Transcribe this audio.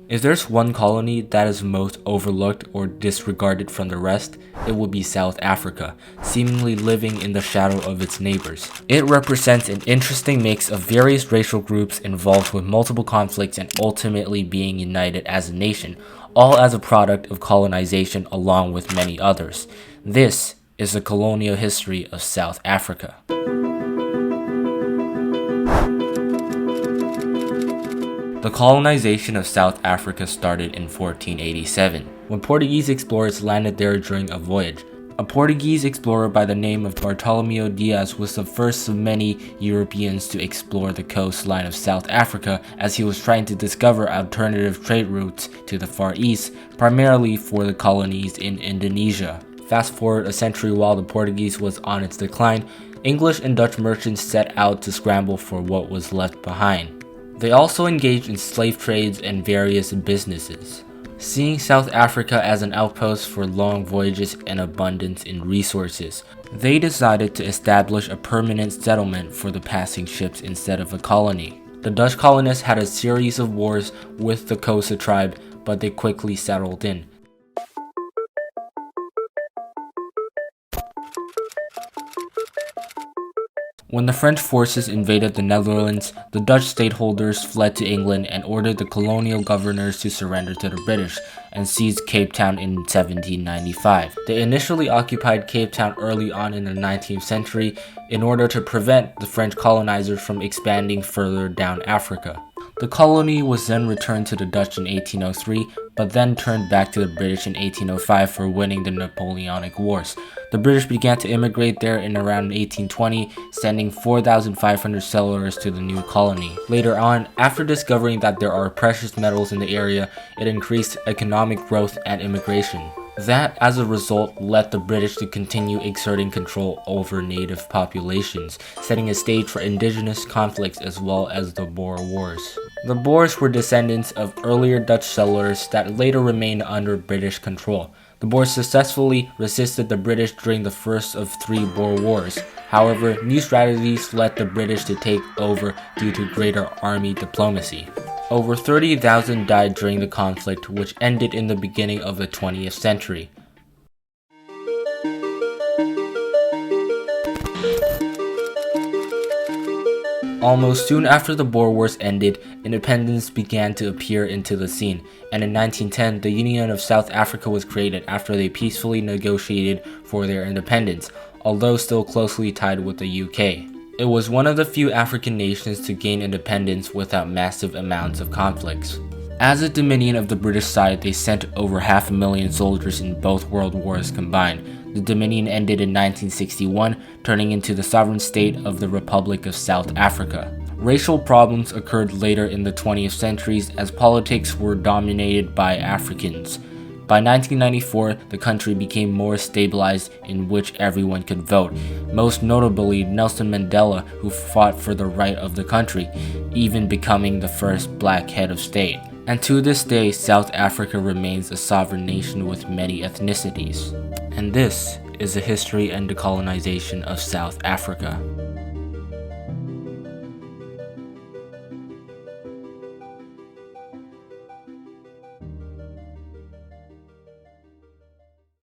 If there's one colony that is most overlooked or disregarded from the rest, it would be South Africa, seemingly living in the shadow of its neighbors. It represents an interesting mix of various racial groups involved with multiple conflicts and ultimately being united as a nation, all as a product of colonization along with many others. This is the colonial history of South Africa. The colonization of South Africa started in 1487, when Portuguese explorers landed there during a voyage. A Portuguese explorer by the name of Bartolomeu Dias was the first of many Europeans to explore the coastline of South Africa, as he was trying to discover alternative trade routes to the Far East, primarily for the colonies in Indonesia. Fast forward a century while the Portuguese was on its decline, English and Dutch merchants set out to scramble for what was left behind. They also engaged in slave trades and various businesses, seeing South Africa as an outpost for long voyages and abundance in resources. They decided to establish a permanent settlement for the passing ships instead of a colony. The Dutch colonists had a series of wars with the Xhosa tribe, but they quickly settled in. When the French forces invaded the Netherlands, the Dutch stateholders fled to England and ordered the colonial governors to surrender to the British and seized Cape Town in 1795. They initially occupied Cape Town early on in the 19th century in order to prevent the French colonizers from expanding further down Africa. The colony was then returned to the Dutch in 1803, but then turned back to the British in 1805 for winning the Napoleonic Wars. The British began to immigrate there in around 1820, sending 4,500 settlers to the new colony. Later on, after discovering that there are precious metals in the area, it increased economic growth and immigration. That, as a result, led the British to continue exerting control over native populations, setting a stage for indigenous conflicts as well as the Boer Wars. The Boers were descendants of earlier Dutch settlers that later remained under British control. The Boers successfully resisted the British during the first of 3 Boer Wars. However, new strategies led the British to take over due to greater army diplomacy. Over 30,000 died during the conflict, which ended in the beginning of the 20th century. Almost soon after the Boer Wars ended, independence began to appear into the scene, and in 1910, the Union of South Africa was created after they peacefully negotiated for their independence, although still closely tied with the UK. It was one of the few African nations to gain independence without massive amounts of conflicts. As a dominion of the British side, they sent over 500,000 soldiers in both world wars combined. The dominion ended in 1961, turning into the sovereign state of the Republic of South Africa. Racial problems occurred later in the 20th centuries as politics were dominated by Africans. By 1994, the country became more stabilized in which everyone could vote, most notably Nelson Mandela, who fought for the right of the country, even becoming the first black head of state. And to this day, South Africa remains a sovereign nation with many ethnicities. And this is the history and decolonization of South Africa.